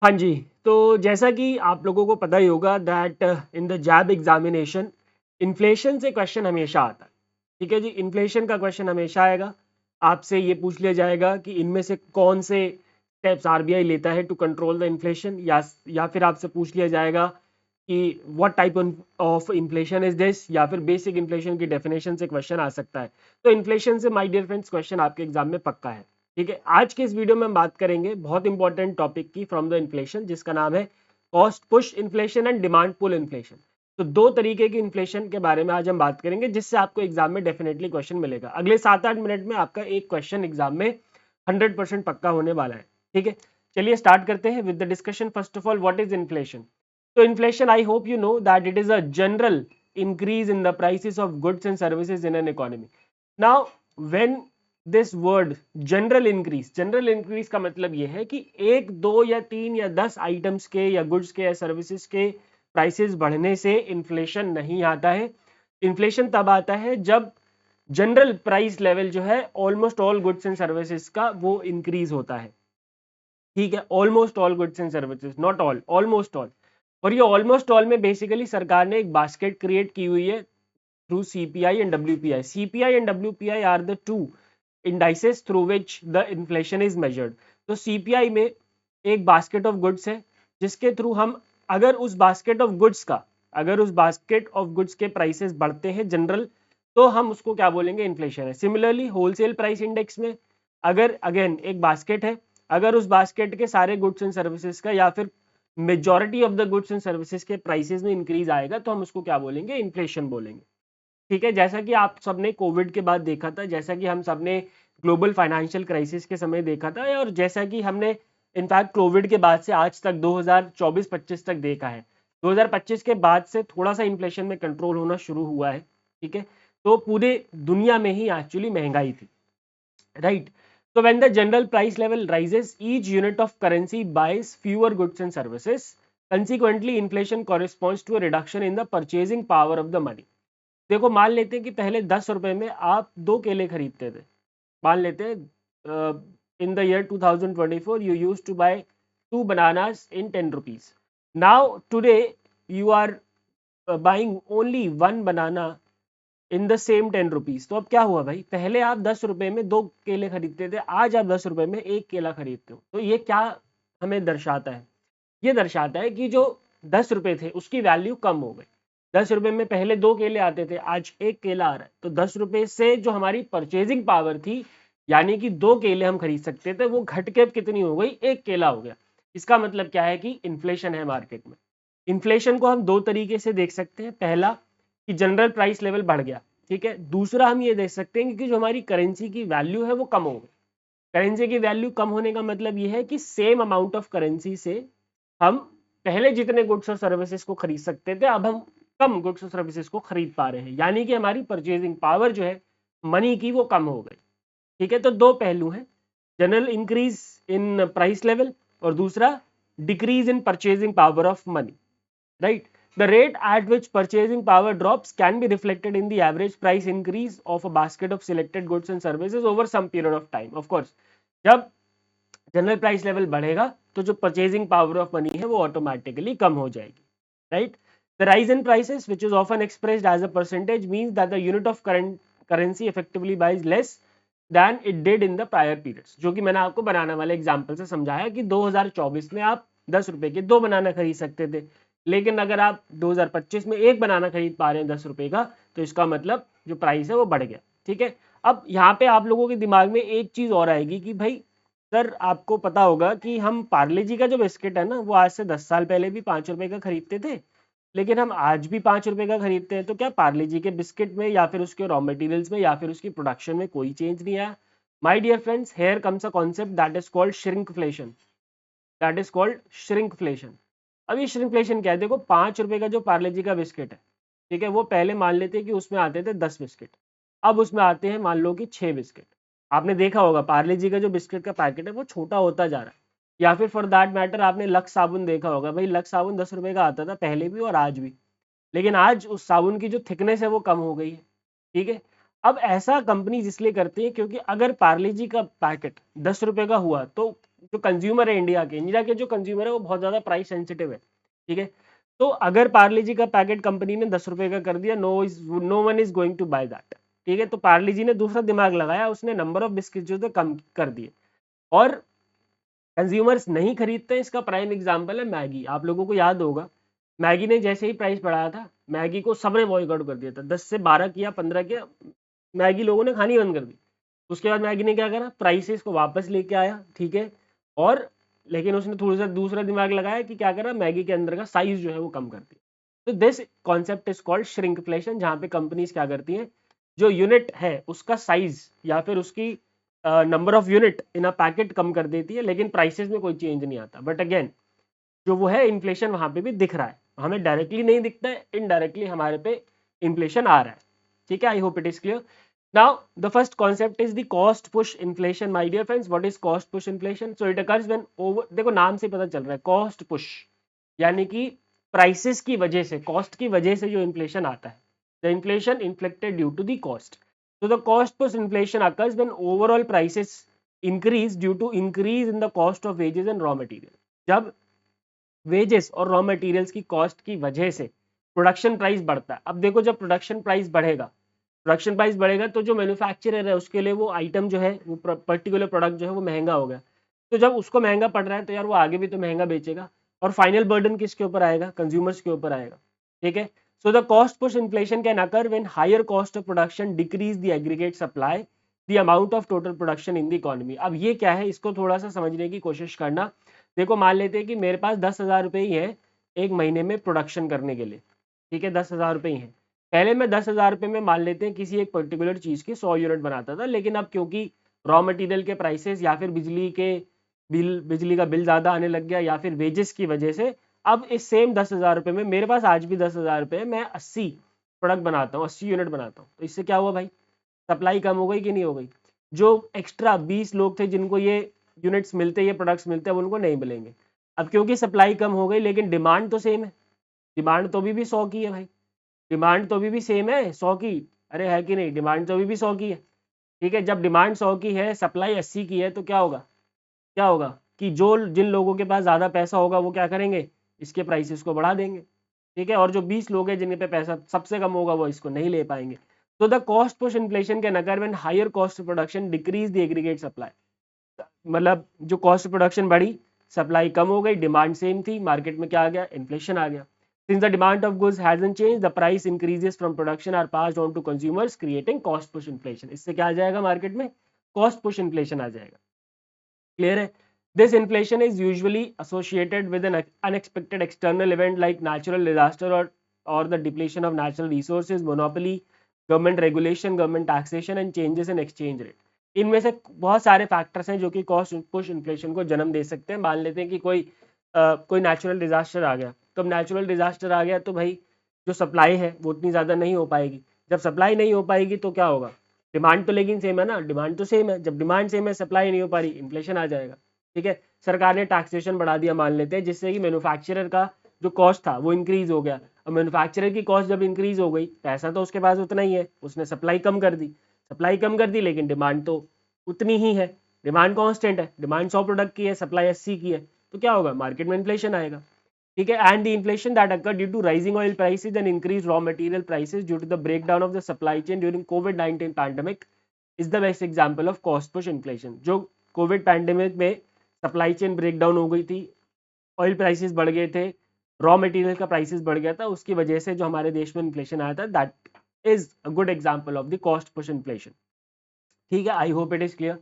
हाँ जी, तो जैसा कि आप लोगों को पता ही होगा that in the JAIIB examination inflation से क्वेश्चन हमेशा आता है। ठीक है जी, इन्फ्लेशन का क्वेश्चन हमेशा आएगा। आपसे ये पूछ लिया जाएगा कि इनमें से कौन से स्टेप्स आरबीआई लेता है टू कंट्रोल द इन्फ्लेशन, या फिर आपसे पूछ लिया जाएगा कि what type of inflation is this, या फिर बेसिक इन्फ्लेशन की डेफिनेशन से क्वेश्चन आ सकता है। तो इन्फ्लेशन से माय डियर फ्रेंड्स क्वेश्चन आपके एग्जाम में पक्का है। ठीक है, आज के इस वीडियो में हम बात करेंगे बहुत इंपॉर्टेंट टॉपिक की फ्रॉम द इन्फ्लेशन, जिसका नाम है cost push inflation and demand pull inflation. तो दो तरीके की इन्फ्लेशन के बारे में आज हम बात करेंगे, जिससे आपको एग्जाम में डेफिनेटली क्वेश्चन मिलेगा। अगले 7-8 मिनट में आपका एक क्वेश्चन एग्जाम में 100% पक्का होने वाला है। ठीक है, चलिए स्टार्ट करते हैं with the discussion. First of all, what is inflation? So inflation, I hope you know that it is a general increase in the prices of goods and services in an economy. Now, when this word general increase का मतलब ये है कि एक, दो या तीन या 10 आइटम्स के या गुड्स के या सर्विसेज के प्राइसेस बढ़ने से इन्फ्लेशन नहीं आता है। इन्फ्लेशन तब आता है जब जनरल प्राइस लेवल जो है almost all goods and services का वो इंक्रीज होता है। ठीक है, almost all goods and services, not all, almost all. और ये ऑलमोस्ट ऑल में बेसिकली सरकार ने एक बास्केट क्रिएट की हुई है through CPI and WPI. CPI and WPI are the two indices through which the inflation is measured. तो सीपीआई में एक बास्केट ऑफ गुड्स है, जिसके थ्रू हम अगर उस बास्केट ऑफ गुड्स के प्राइसेस बढ़ते हैं जनरल, तो हम उसको क्या बोलेंगे? इन्फ्लेशन है। सिमिलरली होलसेल प्राइस इंडेक्स में अगर अगेन एक बास्केट है, अगर उस बास्केट के सारे गुड्स एंड सर्विसेज का या फिर majority of the goods and services के प्राइसेस में इंक्रीज आएगा, तो हम उसको क्या बोलेंगे? इन्फ्लेशन बोलेंगे। ठीक है, जैसा कि आप सबने कोविड के बाद देखा था, जैसा कि हम सबने ग्लोबल फाइनेंशियल क्राइसिस के समय देखा था, और जैसा कि हमने इनफैक्ट कोविड के बाद से आज तक 2024-25 तक देखा है। 2025 के बाद से थोड़ा सा इन्फ्लेशन में कंट्रोल होना शुरू हुआ है। ठीक है, तो पूरे दुनिया में ही एक्चुअली महंगाई थी, right? So when the general price level rises, each unit of currency buys fewer goods and services. Consequently, inflation corresponds to a reduction in the purchasing power of the money. देखो, मान लेते हैं कि पहले 10 रुपए में आप 2 केले खरीदते थे। मान लेते हैं in the year 2024 you used to buy 2 bananas in 10 rupees. Now today you are buying only 1 banana in the same 10 rupees. तो अब क्या हुआ भाई? पहले आप 10 रुपए में 2 केले खरीदते थे, आज आप 10 रुपए में एक केला खरीदते हो। तो ये क्या हमें दर्शाता है? ये दर्शाता है कि जो 10 रुपए थे उसकी वैल्यू कम हो गई। 10 रुपए में पहले 2 केले आते थे, आज एक केला आ रहा है। तो 10 रुपए से जो हमारी परचेजिंग पावर थी, यानी कि 2 केले हम खरीद सकते थे, वो घट के कितनी हो गई? एक केला हो गया। इसका मतलब क्या है कि इन्फ्लेशन है मार्केट में। इन्फ्लेशन को हम दो तरीके से देख सकते हैं। पहला कि जनरल प्राइस लेवल बढ़ गया, ठीक है। दूसरा हम ये देख सकते हैं कि जो हमारी करेंसी की वैल्यू है वो कम हो गई। करेंसी की वैल्यू कम होने का मतलब ये है कि सेम अमाउंट ऑफ करेंसी से हम पहले जितने गुड्स और सर्विसेज को खरीद सकते थे, अब हम कम गुड्स और सर्विसेज को खरीद पा रहे हैं, यानी कि हमारी परचेजिंग पावर जो है मनी की वो कम हो गई। ठीक है, तो दो पहलू हैं, general increase in price level और दूसरा decrease in purchasing power of money, right? The rate at which purchasing power drops can be reflected in the average price increase of a basket of selected goods and services over some period of time. Of course, जब general price level बढ़ेगा तो जो purchasing power of money है वो automatically कम हो जाएगी, right? The rise in prices which is often expressed as a percentage means that the unit of current currency effectively buys less than it did in the prior periods, जो कि मैंने आपको बनाना वाले एग्जांपल से समझाया कि 2024 में आप 10 रुपए के 2 बनाना खरीद सकते थे, लेकिन अगर आप 2025 में एक बनाना खरीद पा रहे हैं 10 रुपए का, तो इसका मतलब जो प्राइस है वो बढ़ गया। ठीक है, अब यहाँ पे आप लोगों के दिमाग में एक चीज और आएगी कि भाई सर, आपको पता होगा कि हम पार्ले जी का जो बिस्किट है ना, वो आज से 10 साल पहले भी 5 रुपए का खरीदते थे, लेकिन हम आज भी 5 रुपए का खरीदते हैं। तो क्या पार्ले जी के बिस्किट में या फिर उसके रॉ मटेरियल्स में या फिर उसकी प्रोडक्शन में कोई चेंज नहीं आया? My dear friends, here comes a concept that is called shrinkflation. That is called shrinkflation. अब ये श्रिंकफ्लेशन क्या है? देखो, 5 रुपए का जो पार्ले जी का बिस्किट है, ठीक है, वो पहले मान लेते हैं कि उसमें आते थे 10 बिस्किट, अब उसमें आते हैं मान लो कि 6 बिस्किट। आपने देखा होगा पार्ले जी का जो बिस्किट का पैकेट है वो छोटा होता जा रहा है। या फिर फॉर दैट मैटर आपने लक्स साबुन देखा होगा, भाई लक्स साबुन 10 रुपए का आता था पहले भी और आज भी, लेकिन आज उस साबुन की जो थिकनेस है वो कम हो गई है। ठीक है, अब ऐसा कंपनी इसलिए करती है क्योंकि अगर पार्ले जी का पैकेट 10 रुपए का हुआ तो जो कंज्यूमर है इंडिया के जो कंज्यूमर है वो बहुत ज़्यादा प्राइस सेंसिटिव है, ठीक है। तो अगर पार्ले जी का पैकेट कंपनी ने 10 रुपए का कर दिया, no one is going to buy that, ठीक है। तो पार्ले जी ने दूसरा दिमाग लगाया, उसने नंबर ऑफ बिस्किट जो थे कम कर दिए और कंज्यूमर्स नहीं खरीदते। इसका प्राइम एग्जांपल है मैगी। आप लोगों को याद होगा मैगी ने जैसे ही प्राइस बढ़ाया था, मैगी को सबने बॉयकॉट कर दिया था, 10 से 12 किया, 15 किया, मैगी लोगों ने खानी बंद कर दी। उसके बाद मैगी ने क्या करा, प्राइसेस को वापस लेके आया, ठीक है। और लेकिन उसने थोड़ा सा दूसरा दिमाग लगाया कि क्या करा, मैगी के अंदर का साइज जो है वो कम कर दिया। तो this concept is called shrinkflation, जहां पे कंपनीज क्या करती हैं, जो यूनिट है उसका साइज या फिर उसकी number of unit in a packet कम कर देती है, लेकिन प्राइसेस में कोई चेंज नहीं आता। बट अगेन जो वो है इन्फ्लेशन वहां पे भी दिख रहा है, हमें डायरेक्टली नहीं दिखता है, इनडायरेक्टली हमारे पे इन्फ्लेशन आ रहा है, ठीक है। I hope it is clear. Now the first concept is the cost push inflation. My dear friends, what is cost push inflation? So it occurs when over, देखो नाम से पता चल रहा है कॉस्ट पुश, यानी कि प्राइसेस की वजह से, कॉस्ट की वजह से जो इन्फ्लेशन आता है, the inflation inflected due to the cost. So the cost push inflation occurs when overall prices increase due to increase in the cost of wages and raw material। जब वेजेस और raw materials की cost की वजह से production price बढ़ता है। अब देखो जब प्रोडक्शन प्राइस बढ़ेगा तो जो मैन्युफैक्चरर है उसके लिए वो आइटम जो है, वो पर्टिकुलर प्रोडक्ट जो है वो महंगा हो गया। तो जब उसको महंगा पड़ रहा है तो यार वो आगे भी तो महंगा बेचेगा, और फाइनल बर्डन किसके ऊपर आएगा, कंज्यूमर्स के ऊपर आएगा, ठीक है। So the cost push inflation can occur when higher cost of production decrease the aggregate supply, the amount of total production in the economy. अब ये क्या है, इसको थोड़ा सा समझने की कोशिश करना। देखो मान लेते हैं कि मेरे पास 10,000 रुपये ही है एक महीने में प्रोडक्शन करने के लिए, ठीक है, 10,000 रुपये ही है। पहले मैं 10,000 रुपये में मान लेते हैं किसी एक पर्टिकुलर चीज़ की 100 यूनिट बनाता था, लेकिन अब क्योंकि रॉ मटेरियल के प्राइसेस या फिर बिजली का बिल ज़्यादा आने लग गया या फिर वेजेस की वजह से, अब इस सेम 10,000 रुपये में मेरे पास आज भी 10,000 रुपये, मैं 80 प्रोडक्ट बनाता हूँ, 80 यूनिट बनाता हूँ। तो इससे क्या हुआ भाई, सप्लाई कम हो गई कि नहीं हो गई? जो एक्स्ट्रा 20 लोग थे जिनको ये यूनिट्स मिलते, ये प्रोडक्ट्स मिलते, अब उनको नहीं मिलेंगे। अब क्योंकि सप्लाई कम हो गई लेकिन डिमांड तो सेम है, डिमांड तो अभी भी 100 की है भाई, डिमांड तो अभी भी सेम है 100 की, अरे है कि नहीं, डिमांड तो अभी भी 100 की है, ठीक है। जब डिमांड 100 की है, सप्लाई 80 की है, तो क्या होगा कि जो जिन लोगों के पास ज़्यादा पैसा होगा वो क्या करेंगे, इसके प्राइसेस को बढ़ा देंगे, ठीक है। और जो 20 लोग हैं जिनके पे पैसा सबसे कम होगा वो इसको नहीं ले पाएंगे। तो the cost push inflation can occur when higher cost production decrease the aggregate supply. मतलब जो कॉस्ट प्रोडक्शन बढ़ी, सप्लाई कम हो गई, डिमांड सेम थी, मार्केट में क्या आ गया, इन्फ्लेशन आ गया। Since the demand of goods hasn't changed, the price increases from production are passed on to consumers, creating cost push inflation। इससे क्या आ जाएगा मार्केट में, कॉस्ट पुश इन्फ्लेशन आ जाएगा। क्लियर है? This inflation is usually associated with an unexpected external event like natural disaster or the depletion of natural resources, monopoly, government regulation, government taxation and changes in exchange rate। इनमें से बहुत सारे factors हैं जो कि cost push inflation को जन्म दे सकते हैं। मान लेते हैं कि कोई नेचुरल डिजास्टर आ गया, तो अब नेचुरल डिजास्टर आ गया तो भाई जो सप्लाई है वो उतनी ज़्यादा नहीं हो पाएगी। जब सप्लाई नहीं हो पाएगी तो क्या होगा, डिमांड तो लेकिन सेम है ना, डिमांड तो सेम है, जब डिमांड सेम है, सप्लाई नहीं हो पा रही, इन्फ्लेशन आ जाएगा, ठीक है। सरकार ने टैक्सेशन बढ़ा दिया मान लेते हैं, जिससे कि मैन्युफैक्चरर का जो कॉस्ट था वो इंक्रीज हो गया। अब मैन्युफैक्चरर की कॉस्ट जब इंक्रीज हो गई, पैसा तो उसके पास उतना ही है, उसने सप्लाई कम कर दी, लेकिन डिमांड तो उतनी ही है, डिमांड कांस्टेंट है, डिमांड 100 प्रोडक्ट की है, सप्लाई 80 की है, तो क्या होगा, मार्केट में इन्फ्लेशन आएगा, ठीक है। And the inflation that occur due to rising oil prices and increase raw material prices due to the breakdown of the supply chain during कोविड-19 pandemic is the best example of cost push inflation. जो covid pandemic में supply chain breakdown हो गई थी, oil prices बढ़ गए थे, raw material का प्राइसेस बढ़ गया था, उसकी वजह से जो हमारे देश में इन्फ्लेशन आया था, that is a good example of the cost push inflation, ठीक है। I hope it is clear.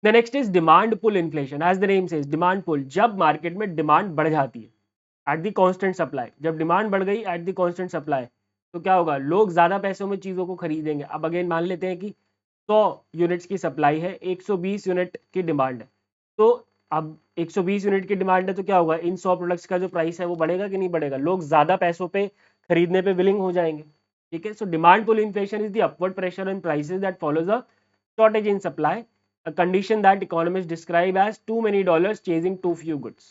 The next is demand pull inflation. As the name says, demand pull, जब मार्केट में डिमांड बढ़ जाती है एट द कांस्टेंट सप्लाई, जब demand बढ़ गई एट द कांस्टेंट सप्लाई, तो क्या होगा, लोग ज्यादा पैसों में चीजों को खरीदेंगे। अब अगेन मान लेते हैं कि 100 यूनिट्स की सप्लाई है, 120 यूनिट की डिमांड है, तो अब 120 यूनिट की डिमांड है तो क्या होगा, इन 100 प्रोडक्ट्स का जो प्राइस है वो बढ़ेगा कि नहीं बढ़ेगा, लोग ज्यादा पैसों पे खरीदने पे विलिंग हो जाएंगे, ठीक है। So demand pull inflation is the upward pressure on prices that follows a shortage in supply, a condition that economists describe as too many dollars chasing too few goods।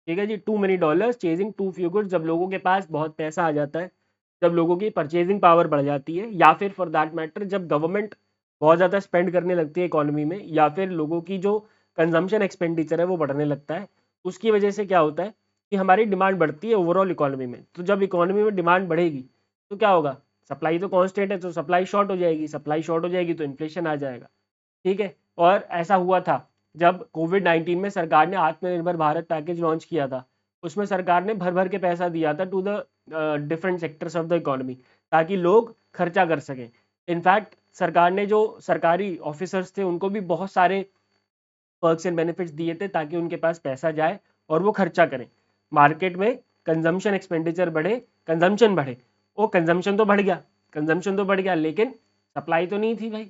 ठीक है जी, too many dollars chasing too few goods, जब लोगों के पास बहुत पैसा आ जाता है, जब लोगों की परचेजिंग पावर बढ़ जाती है, या फिर फॉर दैट मैटर जब गवर्नमेंट बहुत ज़्यादा स्पेंड करने लगती है इकोनॉमी में, या फिर लोगों की जो कंजम्पशन एक्सपेंडिचर है वो बढ़ने लगता है। उसकी वजह से क्या होता है कि हमारी डिमांड बढ़ती है ओवरऑल इकोनॉमी में। तो जब इकोनॉमी में डिमांड बढ़ेगी तो क्या होगा, सप्लाई तो कांस्टेंट है तो सप्लाई शॉर्ट हो जाएगी, सप्लाई शॉर्ट हो जाएगी तो इन्फ्लेशन आ जाएगा। ठीक है, और ऐसा हुआ था जब कोविड-19 में सरकार ने आत्मनिर्भर भारत पैकेज लॉन्च किया था। उसमें सरकार ने भर भर के पैसा दिया था to the different sectors of the economy, ताकि लोग खर्चा कर सकें। इनफैक्ट सरकार ने जो सरकारी ऑफिसर्स थे उनको भी बहुत सारे पर्क्स एंड बेनिफिट्स दिए थे ताकि उनके पास पैसा जाए और वो खर्चा करें। मार्केट में कंजम्पशन एक्सपेंडिचर बढ़े, कंजम्पशन बढ़े। वो कंजम्पशन तो बढ़ गया, कंजम्पशन तो बढ़ गया, लेकिन सप्लाई तो नहीं थी भाई,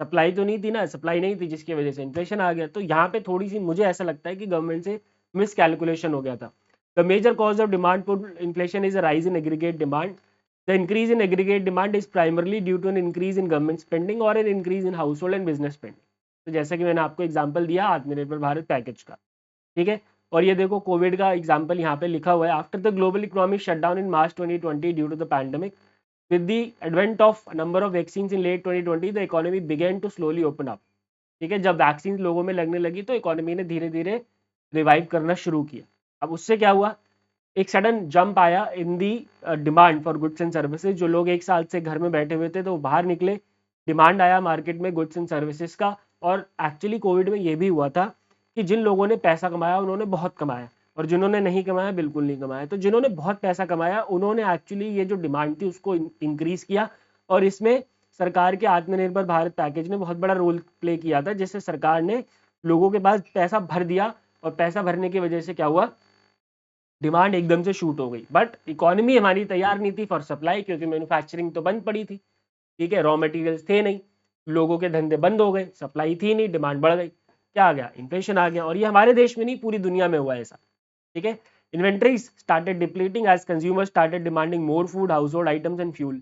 सप्लाई तो नहीं थी ना, सप्लाई नहीं थी जिसकी वजह से इन्फ्लेशन आ गया। तो यहाँ पे थोड़ी सी मुझे ऐसा लगता है कि गवर्नमेंट से मिस कैलकुलेशन हो गया था। The major cause of demand pull inflation is a rise in aggregate demand. The increase in aggregate demand is primarily due to an increase in government spending or an increase in household and business spending. तो जैसा कि मैंने आपको example दिया आत्मनिर्भर Bharat package का, ठीक है। और ये देखो कोविड का एग्जाम्पल यहाँ पे लिखा हुआ है। After the global economic shutdown in March 2020 due to the pandemic, with the advent of a number of vaccines in late 2020 the economy began to slowly open up। ठीक है, जब वैक्सीन लोगों में लगने लगी तो इकोनॉमी ने धीरे धीरे रिवाइव करना शुरू किया। अब उससे क्या हुआ, एक सडन जंप आया in the demand for goods and services. जो लोग एक साल से घर में बैठे हुए थे तो वो बाहर निकले, डिमांड आया मार्केट में गुड्स एंड सर्विसेज का। और एक्चुअली कोविड में ये भी हुआ था कि जिन लोगों ने पैसा कमाया उन्होंने बहुत कमाया, और जिन्होंने नहीं कमाया बिल्कुल नहीं कमाया। तो जिन्होंने बहुत पैसा कमाया उन्होंने एक्चुअली ये जो डिमांड थी उसको इंक्रीज किया, और इसमें सरकार के आत्मनिर्भर भारत पैकेज ने बहुत बड़ा रोल प्ले किया था, जिससे सरकार ने लोगों के पास पैसा भर दिया, और पैसा भरने की वजह से क्या हुआ, डिमांड एकदम से शूट हो गई। बट इकोनॉमी हमारी तैयार नहीं थी फॉर सप्लाई, क्योंकि मैन्युफैक्चरिंग तो बंद पड़ी थी। ठीक है, रॉ मटेरियल्स थे नहीं, लोगों के धंधे बंद हो गए, सप्लाई थी नहीं, डिमांड बढ़ गई, क्या आ गया, इन्फ्लेशन आ गया। और ये हमारे देश में नहीं पूरी दुनिया में हुआ है ऐसा। ठीक है, inventories started depleting as consumers started demanding more food, household items and fuel.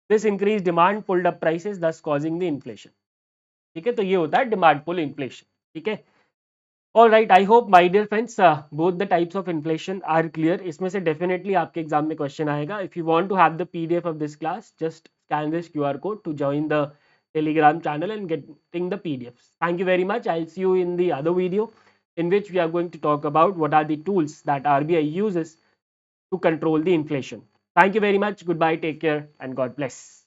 This increased demand pulled up prices, thus causing the inflation। ठीक है, तो ये होता है डिमांड पुल इन्फ्लेशन। ठीक है, all right, I hope my dear friends both the types of inflation are clear. इसमें से डेफिनेटली आपके एग्जाम में क्वेश्चन आएगा। If you want to have the PDF of this class, just scan this QR code to join the Telegram channel and getting the PDFs. Thank you very much. I'll see you in the other video in which we are going to talk about what are the tools that RBI uses to control the inflation. Thank you very much. Goodbye. Take care and God bless.